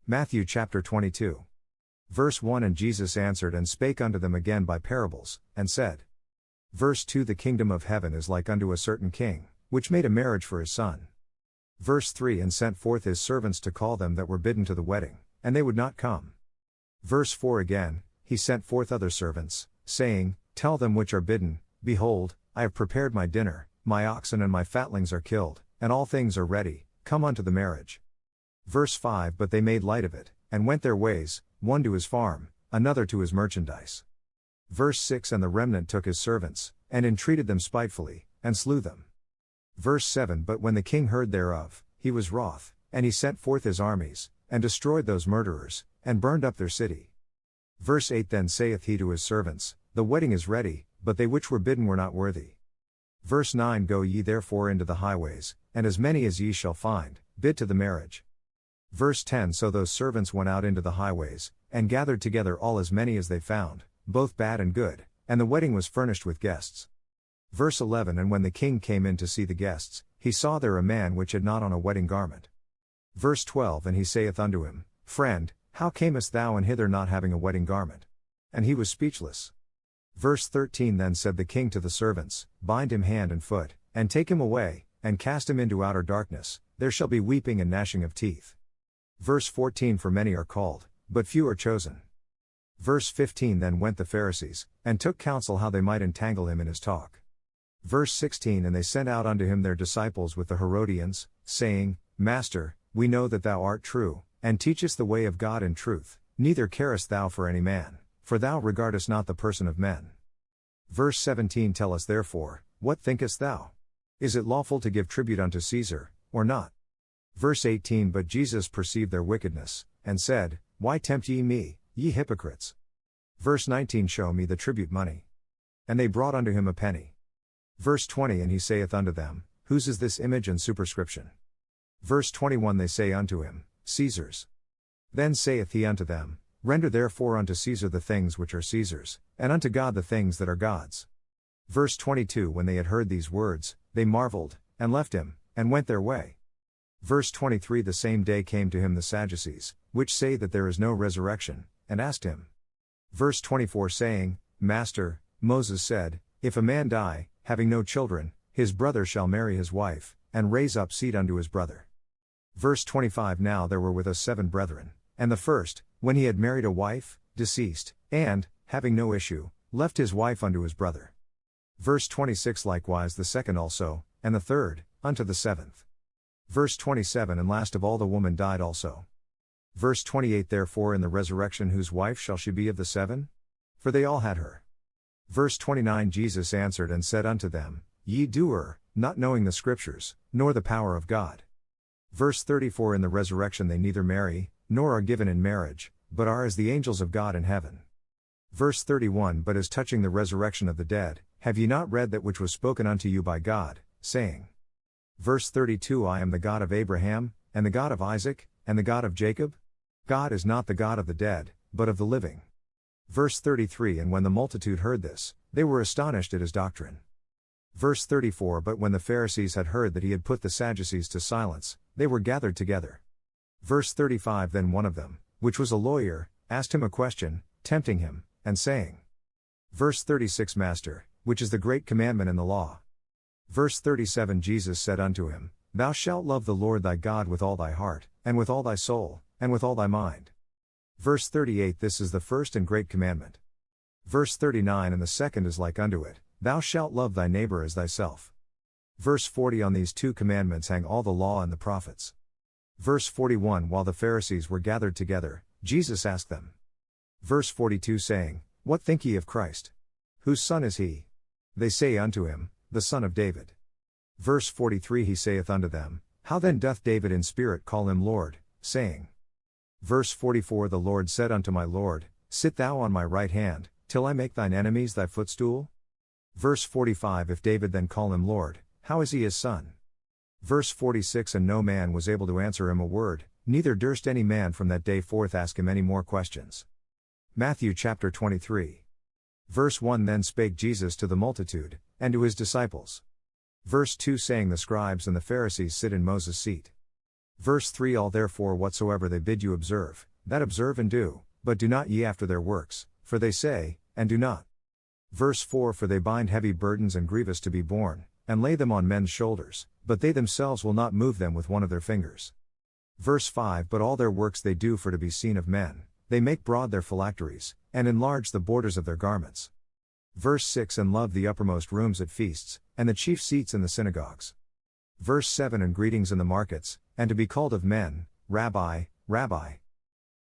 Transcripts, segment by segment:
Matthew chapter 22. Verse 1 And Jesus answered and spake unto them again by parables, and said. Verse 2 The kingdom of heaven is like unto a certain king, which made a marriage for his son. Verse 3 And sent forth his servants to call them that were bidden to the wedding, and they would not come. Verse 4 Again, he sent forth other servants, saying, Tell them which are bidden, Behold, I have prepared my dinner, my oxen and my fatlings are killed, and all things are ready, come unto the marriage. Verse 5 But they made light of it, and went their ways, one to his farm, another to his merchandise. Verse 6 And the remnant took his servants, and entreated them spitefully, and slew them. Verse 7 But when the king heard thereof, he was wroth, and he sent forth his armies, and destroyed those murderers, and burned up their city. Verse 8 Then saith he to his servants, The wedding is ready, but they which were bidden were not worthy. Verse 9 Go ye therefore into the highways, and as many as ye shall find, bid to the marriage. Verse 10 So those servants went out into the highways, and gathered together all as many as they found, both bad and good, and the wedding was furnished with guests. Verse 11 And when the king came in to see the guests, he saw there a man which had not on a wedding garment. Verse 12 And he saith unto him, Friend, how camest thou in hither not having a wedding garment? And he was speechless. Verse 13 Then said the king to the servants, Bind him hand and foot, and take him away, and cast him into outer darkness, there shall be weeping and gnashing of teeth. Verse 14 For many are called, but few are chosen. Verse 15 Then went the Pharisees, and took counsel how they might entangle him in his talk. Verse 16 And they sent out unto him their disciples with the Herodians, saying, Master, we know that thou art true, and teachest the way of God in truth, neither carest thou for any man, for thou regardest not the person of men. Verse 17 Tell us therefore, what thinkest thou? Is it lawful to give tribute unto Caesar, or not? Verse 18 But Jesus perceived their wickedness, and said, Why tempt ye me, ye hypocrites? Verse 19 Show me the tribute money. And they brought unto him a penny. Verse 20 And he saith unto them, Whose is this image and superscription? Verse 21 They say unto him, Caesar's. Then saith he unto them, Render therefore unto Caesar the things which are Caesar's, and unto God the things that are God's. Verse 22 When they had heard these words, they marveled, and left him, and went their way. Verse 23 The same day came to him the Sadducees, which say that there is no resurrection, and asked him. Verse 24 Saying, Master, Moses said, If a man die, having no children, his brother shall marry his wife, and raise up seed unto his brother. Verse 25 Now there were with us 7 brethren, and the first, when he had married a wife, deceased, and, having no issue, left his wife unto his brother. Verse 26 Likewise the second also, and the third, unto the 7th. Verse 27 And last of all the woman died also. Verse 28 Therefore in the resurrection whose wife shall she be of the 7? For they all had her. Verse 29 Jesus answered and said unto them, Ye do err, not knowing the Scriptures, nor the power of God. Verse 34 In the resurrection they neither marry, nor are given in marriage, but are as the angels of God in heaven. Verse 31 But as touching the resurrection of the dead, have ye not read that which was spoken unto you by God, saying, Verse 32 I am the God of Abraham, and the God of Isaac, and the God of Jacob? God is not the God of the dead, but of the living. Verse 33 And when the multitude heard this, they were astonished at his doctrine. Verse 34 But when the Pharisees had heard that he had put the Sadducees to silence, they were gathered together. Verse 35 Then one of them, which was a lawyer, asked him a question, tempting him, and saying. Verse 36 Master, which is the great commandment in the law? Verse 37 Jesus said unto him, Thou shalt love the Lord thy God with all thy heart, and with all thy soul, and with all thy mind. Verse 38 This is the first and great commandment. Verse 39 And the second is like unto it, Thou shalt love thy neighbor as thyself. Verse 40 On these 2 commandments hang all the law and the prophets. Verse 41 While the Pharisees were gathered together, Jesus asked them. Verse 42 Saying, What think ye of Christ? Whose son is he? They say unto him, The son of David. Verse 43 He saith unto them, How then doth David in spirit call him Lord, saying. Verse 44 The Lord said unto my Lord, Sit thou on my right hand, till I make thine enemies thy footstool? Verse 45 If David then call him Lord, how is he his son? Verse 46 And no man was able to answer him a word, neither durst any man from that day forth ask him any more questions. Matthew chapter 23. Verse 1 Then spake Jesus to the multitude, and to his disciples. Verse 2 Saying The scribes and the Pharisees sit in Moses' seat. Verse 3 All therefore whatsoever they bid you observe, that observe and do, but do not ye after their works, for they say, and do not. Verse 4 For they bind heavy burdens and grievous to be borne, and lay them on men's shoulders, but they themselves will not move them with one of their fingers. Verse 5 But all their works they do for to be seen of men, they make broad their phylacteries, and enlarge the borders of their garments. Verse 6 And love the uppermost rooms at feasts, and the chief seats in the synagogues. Verse 7 And greetings in the markets, and to be called of men, Rabbi, Rabbi.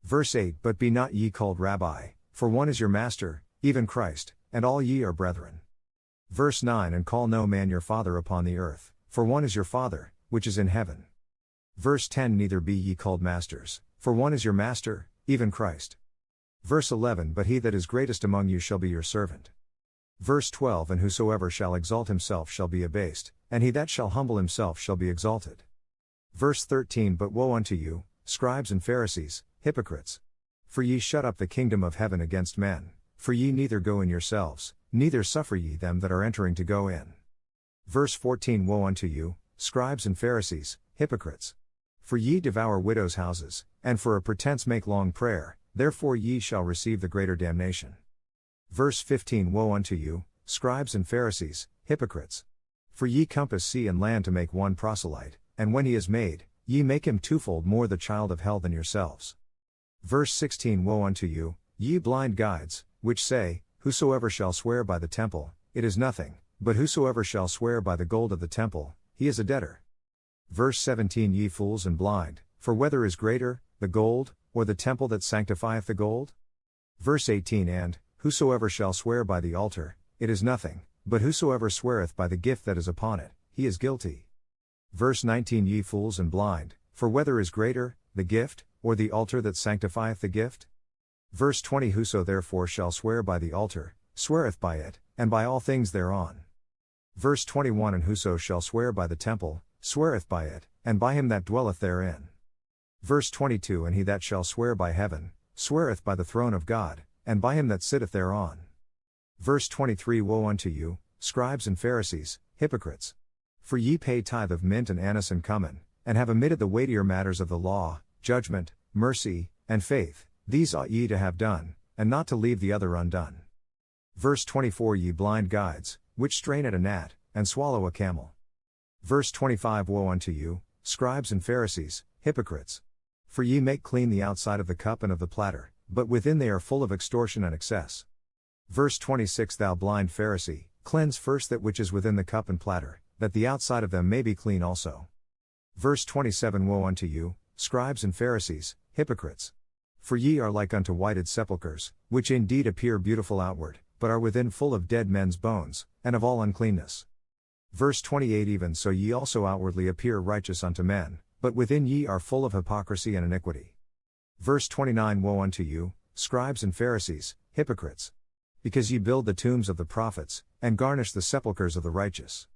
Verse 8 But be not ye called Rabbi, for one is your master, even Christ, and all ye are brethren. Verse 9 And call no man your father upon the earth, for one is your Father, which is in heaven. Verse 10 Neither be ye called masters, for one is your master, even Christ. Verse 11 But he that is greatest among you shall be your servant. Verse 12 And whosoever shall exalt himself shall be abased, and he that shall humble himself shall be exalted. Verse 13 But woe unto you, scribes and Pharisees, hypocrites! For ye shut up the kingdom of heaven against men, for ye neither go in yourselves, neither suffer ye them that are entering to go in. Verse 14 Woe unto you, scribes and Pharisees, hypocrites! For ye devour widows' houses, and for a pretense make long prayer, therefore ye shall receive the greater damnation. Verse 15 Woe unto you, scribes and Pharisees, hypocrites! For ye compass sea and land to make one proselyte, and when he is made, ye make him twofold more the child of hell than yourselves. Verse 16 Woe unto you, ye blind guides, which say, Whosoever shall swear by the temple, it is nothing, but whosoever shall swear by the gold of the temple, he is a debtor. Verse 17 Ye fools and blind, for whether is greater, the gold, or the temple that sanctifieth the gold? Verse 18 And, whosoever shall swear by the altar, it is nothing, but whosoever sweareth by the gift that is upon it, he is guilty. Verse 19 Ye fools and blind, for whether is greater, the gift, or the altar that sanctifieth the gift? Verse 20 Whoso therefore shall swear by the altar, sweareth by it, and by all things thereon. Verse 21 And whoso shall swear by the temple, sweareth by it, and by him that dwelleth therein. Verse 22 And he that shall swear by heaven, sweareth by the throne of God, and by him that sitteth thereon. Verse 23 Woe unto you, scribes and Pharisees, hypocrites! For ye pay tithe of mint and anise and cummin, and have omitted the weightier matters of the law, judgment, mercy, and faith, these ought ye to have done, and not to leave the other undone. Verse 24 Ye blind guides, which strain at a gnat, and swallow a camel. Verse 25 Woe unto you, scribes and Pharisees, hypocrites! For ye make clean the outside of the cup and of the platter, but within they are full of extortion and excess. Verse 26 Thou blind Pharisee, cleanse first that which is within the cup and platter, that the outside of them may be clean also. Verse 27 Woe unto you, scribes and Pharisees, hypocrites! For ye are like unto whited sepulchres, which indeed appear beautiful outward, but are within full of dead men's bones, and of all uncleanness. Verse 28 Even so ye also outwardly appear righteous unto men, but within ye are full of hypocrisy and iniquity. Verse 29 Woe unto you, scribes and Pharisees, hypocrites! Because ye build the tombs of the prophets, and garnish the sepulchres of the righteous.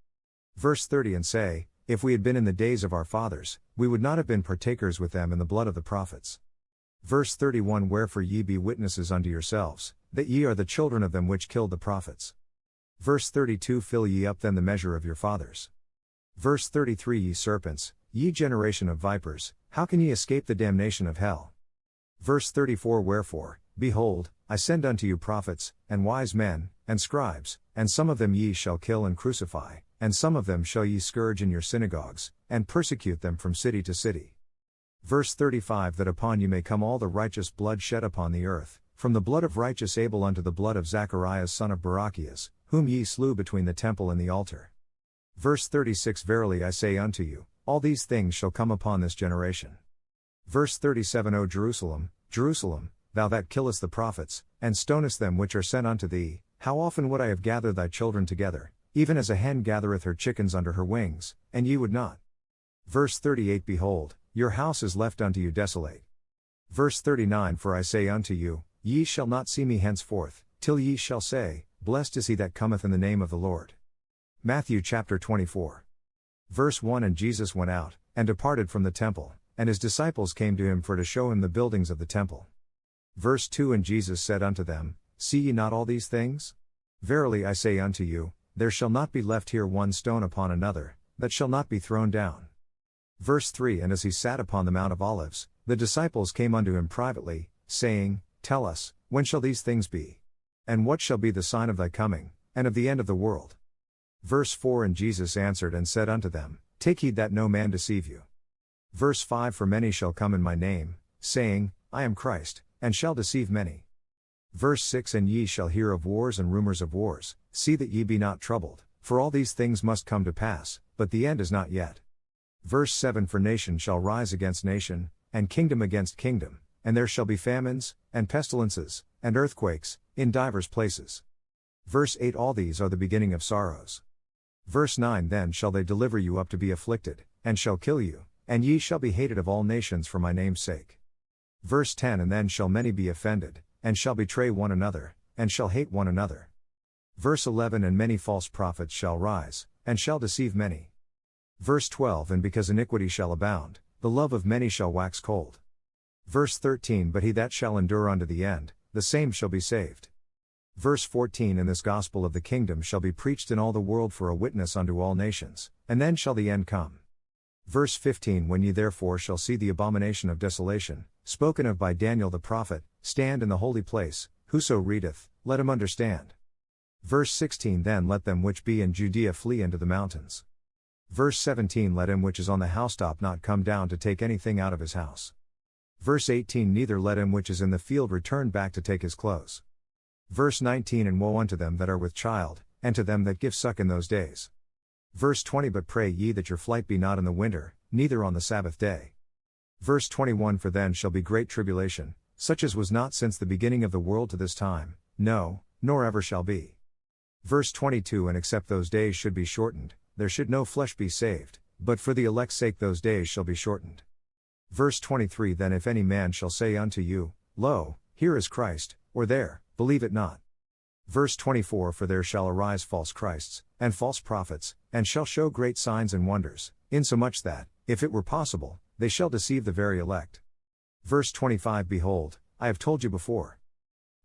Verse 30 And say, If we had been in the days of our fathers, we would not have been partakers with them in the blood of the prophets. Verse 31 Wherefore ye be witnesses unto yourselves, that ye are the children of them which killed the prophets. Verse 32 Fill ye up then the measure of your fathers. Verse 33 Ye serpents, ye generation of vipers, how can ye escape the damnation of hell? Verse 34 Wherefore, behold, I send unto you prophets, and wise men, and scribes, and some of them ye shall kill and crucify, and some of them shall ye scourge in your synagogues, and persecute them from city to city. Verse 35 That upon you may come all the righteous blood shed upon the earth, from the blood of righteous Abel unto the blood of Zacharias son of Barachias, whom ye slew between the temple and the altar. Verse 36 Verily I say unto you, all these things shall come upon this generation. Verse 37 O Jerusalem, Jerusalem, thou that killest the prophets, and stonest them which are sent unto thee, how often would I have gathered thy children together, even as a hen gathereth her chickens under her wings, and ye would not. Verse 38 Behold, your house is left unto you desolate. Verse 39 For I say unto you, ye shall not see me henceforth, till ye shall say, Blessed is he that cometh in the name of the Lord. Matthew chapter 24. Verse 1 And Jesus went out, and departed from the temple, and his disciples came to him for to show him the buildings of the temple. Verse 2 And Jesus said unto them, See ye not all these things? Verily I say unto you, there shall not be left here one stone upon another, that shall not be thrown down. Verse 3 And as he sat upon the Mount of Olives, the disciples came unto him privately, saying, Tell us, when shall these things be? And what shall be the sign of thy coming, and of the end of the world? Verse 4 And Jesus answered and said unto them, Take heed that no man deceive you. Verse 5 For many shall come in my name, saying, I am Christ, and shall deceive many. Verse 6 And ye shall hear of wars and rumors of wars, see that ye be not troubled, for all these things must come to pass, but the end is not yet. Verse 7 For nation shall rise against nation, and kingdom against kingdom, and there shall be famines, and pestilences, and earthquakes, in divers places. Verse 8 All these are the beginning of sorrows. Verse 9 Then shall they deliver you up to be afflicted, and shall kill you, and ye shall be hated of all nations for my name's sake. Verse 10 And then shall many be offended, and shall betray one another, and shall hate one another. Verse 11 And many false prophets shall rise, and shall deceive many. Verse 12 And because iniquity shall abound, the love of many shall wax cold. Verse 13 But he that shall endure unto the end, the same shall be saved. Verse 14 And this gospel of the kingdom shall be preached in all the world for a witness unto all nations, and then shall the end come. Verse 15 When ye therefore shall see the abomination of desolation, spoken of by Daniel the prophet, stand in the holy place, whoso readeth, let him understand. Verse 16 Then let them which be in Judea flee into the mountains. Verse 17 Let him which is on the housetop not come down to take anything out of his house. Verse 18 Neither let him which is in the field return back to take his clothes. Verse 19 And woe unto them that are with child, and to them that give suck in those days. Verse 20 But pray ye that your flight be not in the winter, neither on the Sabbath day. Verse 21 For then shall be great tribulation, such as was not since the beginning of the world to this time, no, nor ever shall be. Verse 22 And except those days should be shortened, there should no flesh be saved, but for the elect's sake those days shall be shortened. Verse 23 Then if any man shall say unto you, Lo, here is Christ, or there, believe it not. Verse 24 For there shall arise false Christs, and false prophets, and shall show great signs and wonders, insomuch that, if it were possible, they shall deceive the very elect. Verse 25 Behold, I have told you before.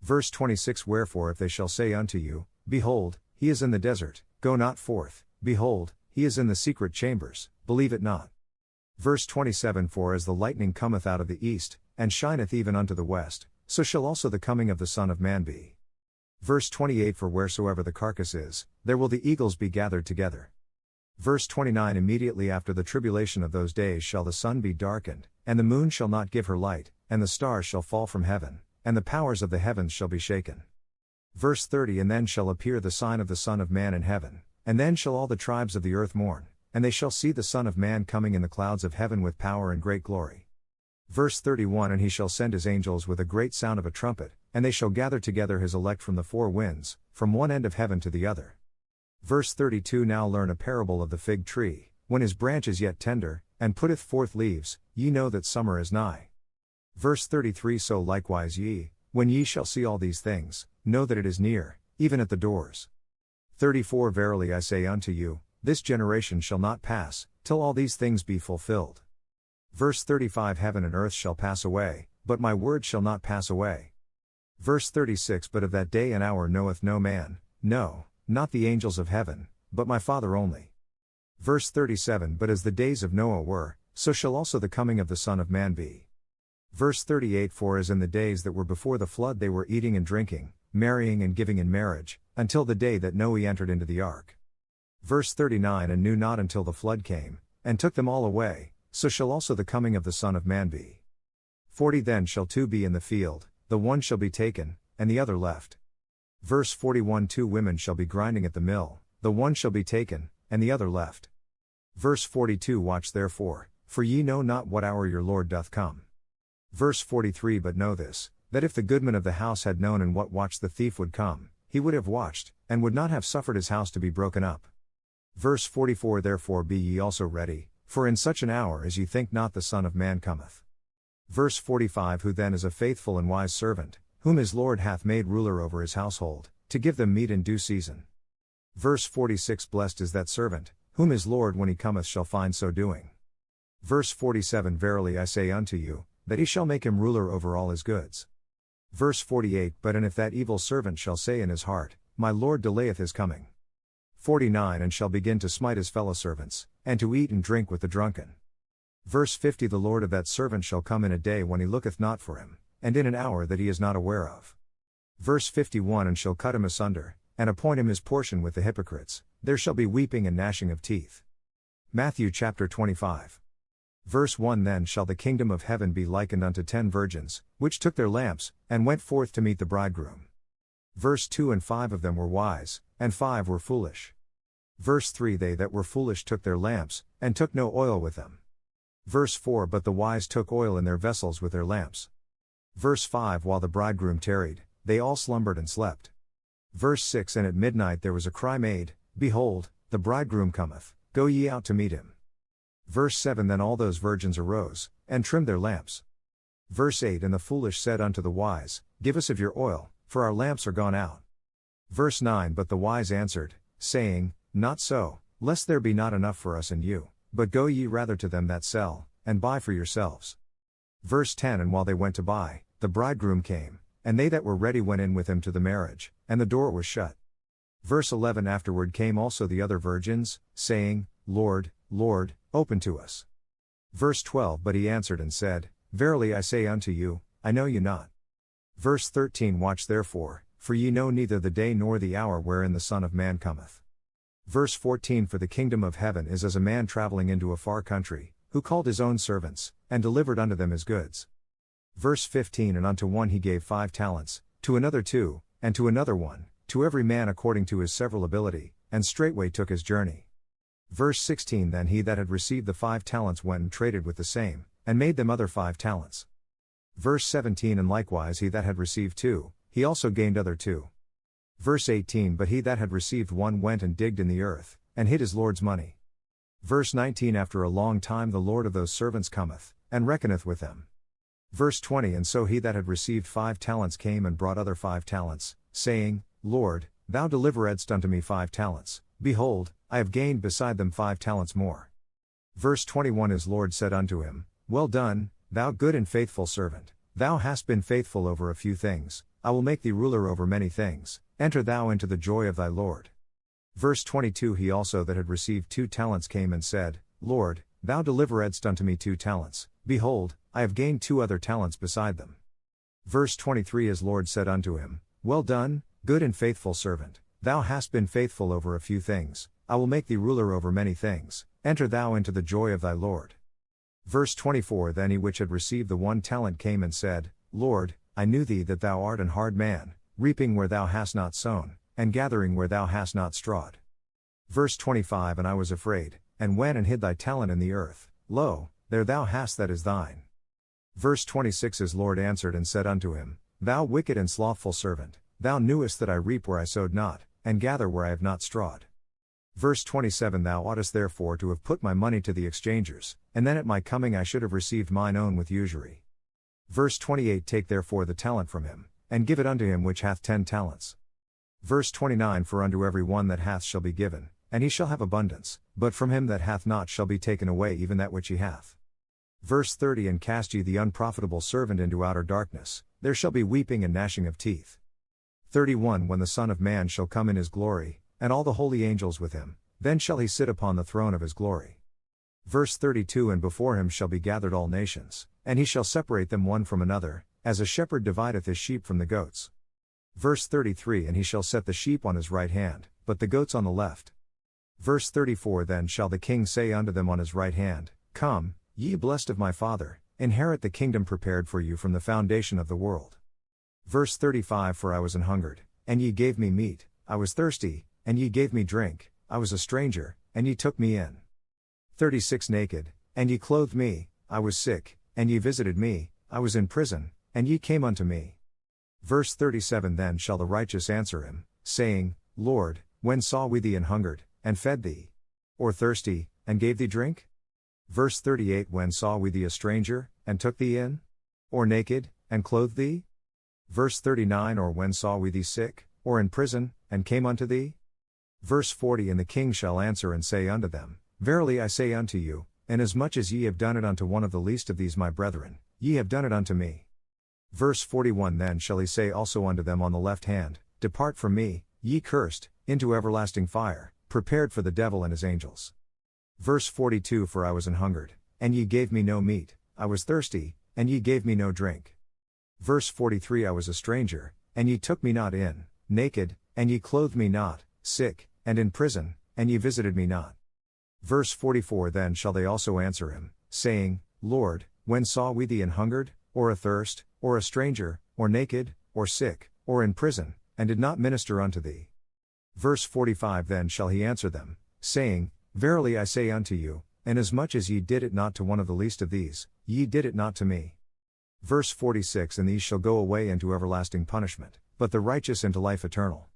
Verse 26 Wherefore if they shall say unto you, Behold, he is in the desert, go not forth, behold, he is in the secret chambers, believe it not. Verse 27 For as the lightning cometh out of the east, and shineth even unto the west, so shall also the coming of the Son of Man be. Verse 28 For wheresoever the carcass is, there will the eagles be gathered together. Verse 29 Immediately after the tribulation of those days shall the sun be darkened, and the moon shall not give her light, and the stars shall fall from heaven, and the powers of the heavens shall be shaken. Verse 30 And then shall appear the sign of the Son of Man in heaven, and then shall all the tribes of the earth mourn, and they shall see the Son of Man coming in the clouds of heaven with power and great glory. Verse 31 And he shall send his angels with a great sound of a trumpet, and they shall gather together his elect from the four winds, from one end of heaven to the other. Verse 32 Now learn a parable of the fig tree, when his branch is yet tender, and putteth forth leaves, ye know that summer is nigh. Verse 33 So likewise ye, when ye shall see all these things, know that it is near, even at the doors. 34 Verily I say unto you, this generation shall not pass, till all these things be fulfilled. Verse 35 Heaven and earth shall pass away, but my word shall not pass away. Verse 36 But of that day and hour knoweth no man, no, not the angels of heaven, but my Father only. Verse 37 But as the days of Noah were, so shall also the coming of the Son of Man be. Verse 38 For as in the days that were before the flood they were eating and drinking, marrying and giving in marriage, until the day that Noah entered into the ark. Verse 39 And knew not until the flood came, and took them all away, so shall also the coming of the Son of Man be. 40 Then shall two be in the field, the one shall be taken, and the other left. Verse 41 Two women shall be grinding at the mill, the one shall be taken, and the other left. Verse 42 Watch therefore, for ye know not what hour your Lord doth come. Verse 43 But know this, that if the goodman of the house had known in what watch the thief would come, he would have watched, and would not have suffered his house to be broken up. Verse 44 Therefore be ye also ready, for in such an hour as ye think not the Son of Man cometh. Verse 45 Who then is a faithful and wise servant, whom his Lord hath made ruler over his household, to give them meat in due season. Verse 46 Blessed is that servant, whom his Lord when he cometh shall find so doing. Verse 47 Verily I say unto you, that he shall make him ruler over all his goods. Verse 48 But and if that evil servant shall say in his heart, My Lord delayeth his coming. 49 And shall begin to smite his fellow servants, and to eat and drink with the drunken. Verse 50 The Lord of that servant shall come in a day when he looketh not for him, and in an hour that he is not aware of. Verse 51 And shall cut him asunder, and appoint him his portion with the hypocrites, there shall be weeping and gnashing of teeth. Matthew chapter 25. Verse 1 Then shall the kingdom of heaven be likened unto 10 virgins, which took their lamps, and went forth to meet the bridegroom. Verse 2 And 5 of them were wise, and 5 were foolish. Verse 3 They that were foolish took their lamps, and took no oil with them. Verse 4 But the wise took oil in their vessels with their lamps. Verse 5 While the bridegroom tarried, they all slumbered and slept. Verse 6 And at midnight there was a cry made, Behold, the bridegroom cometh, go ye out to meet him. Verse 7 Then all those virgins arose, and trimmed their lamps. Verse 8 And the foolish said unto the wise, Give us of your oil, for our lamps are gone out. Verse 9 But the wise answered, saying, Not so, lest there be not enough for us and you, but go ye rather to them that sell, and buy for yourselves. Verse 10 And while they went to buy, the bridegroom came, and they that were ready went in with him to the marriage, and the door was shut. Verse 11 Afterward came also the other virgins, saying, Lord, Lord, open to us. Verse 12 But he answered and said, Verily I say unto you, I know you not. Verse 13 Watch therefore, for ye know neither the day nor the hour wherein the Son of Man cometh. Verse 14 For the kingdom of heaven is as a man traveling into a far country, who called his own servants, and delivered unto them his goods. Verse 15 And unto one he gave 5 talents, to another 2, and to another 1, to every man according to his several ability, and straightway took his journey. Verse 16 Then he that had received the 5 talents went and traded with the same, and made them other 5 talents. Verse 17 And likewise he that had received 2, he also gained other 2. Verse 18 But he that had received 1 went and digged in the earth, and hid his Lord's money. Verse 19 After a long time the Lord of those servants cometh, and reckoneth with them. Verse 20 And so he that had received 5 talents came and brought other 5 talents, saying, Lord, thou deliveredst unto me 5 talents, behold, I have gained beside them 5 talents more. Verse 21 His Lord said unto him, Well done, thou good and faithful servant, thou hast been faithful over a few things, I will make thee ruler over many things, enter thou into the joy of thy Lord. Verse 22 He also that had received 2 talents came and said, Lord, thou deliveredst unto me 2 talents, behold, I have gained 2 other talents beside them. Verse 23 His Lord said unto him, Well done, good and faithful servant, thou hast been faithful over a few things, I will make thee ruler over many things, enter thou into the joy of thy Lord. Verse 24 Then he which had received the 1 talent came and said, Lord, I knew thee that thou art an hard man, reaping where thou hast not sown, and gathering where thou hast not strawed. Verse 25 And I was afraid, and went and hid thy talent in the earth, lo, there thou hast that is thine. Verse 26 His Lord answered and said unto him, Thou wicked and slothful servant, thou knewest that I reap where I sowed not, and gather where I have not strawed. Verse 27 Thou oughtest therefore to have put my money to the exchangers, and then at my coming I should have received mine own with usury. Verse 28 Take therefore the talent from him, and give it unto him which hath 10 talents. Verse 29 For unto every one that hath shall be given, and he shall have abundance, but from him that hath not shall be taken away even that which he hath. Verse 30 And cast ye the unprofitable servant into outer darkness, there shall be weeping and gnashing of teeth. 31 When the Son of Man shall come in his glory, and all the holy angels with him, then shall he sit upon the throne of his glory. Verse 32 And before him shall be gathered all nations, and he shall separate them one from another, as a shepherd divideth his sheep from the goats. Verse 33 And he shall set the sheep on his right hand, but the goats on the left. Verse 34 Then shall the king say unto them on his right hand, Come, ye blessed of my Father, inherit the kingdom prepared for you from the foundation of the world. Verse 35 For I was an hungered, and ye gave me meat, I was thirsty, and ye gave me drink, I was a stranger, and ye took me in. 36 Naked, and ye clothed me, I was sick, and ye visited me, I was in prison, and ye came unto me. Verse 37 Then shall the righteous answer him, saying, Lord, when saw we thee an hungered, and fed thee? Or thirsty, and gave thee drink? Verse 38 When saw we thee a stranger, and took thee in? Or naked, and clothed thee? Verse 39 Or when saw we thee sick, or in prison, and came unto thee? Verse 40 And the king shall answer and say unto them, Verily I say unto you, inasmuch as ye have done it unto one of the least of these my brethren, ye have done it unto me. Verse 41 Then shall he say also unto them on the left hand, Depart from me, ye cursed, into everlasting fire, prepared for the devil and his angels. Verse 42 For I was an hungered, and ye gave me no meat, I was thirsty, and ye gave me no drink. Verse 43 I was a stranger, and ye took me not in, naked, and ye clothed me not, sick, and in prison, and ye visited me not. Verse 44 Then shall they also answer him, saying, Lord, when saw we thee an hungered, or athirst, or a stranger, or naked, or sick, or in prison, and did not minister unto thee? Verse 45 Then shall he answer them, saying, Verily I say unto you, inasmuch as ye did it not to one of the least of these, ye did it not to me. Verse 46 And these shall go away into everlasting punishment, but the righteous into life eternal.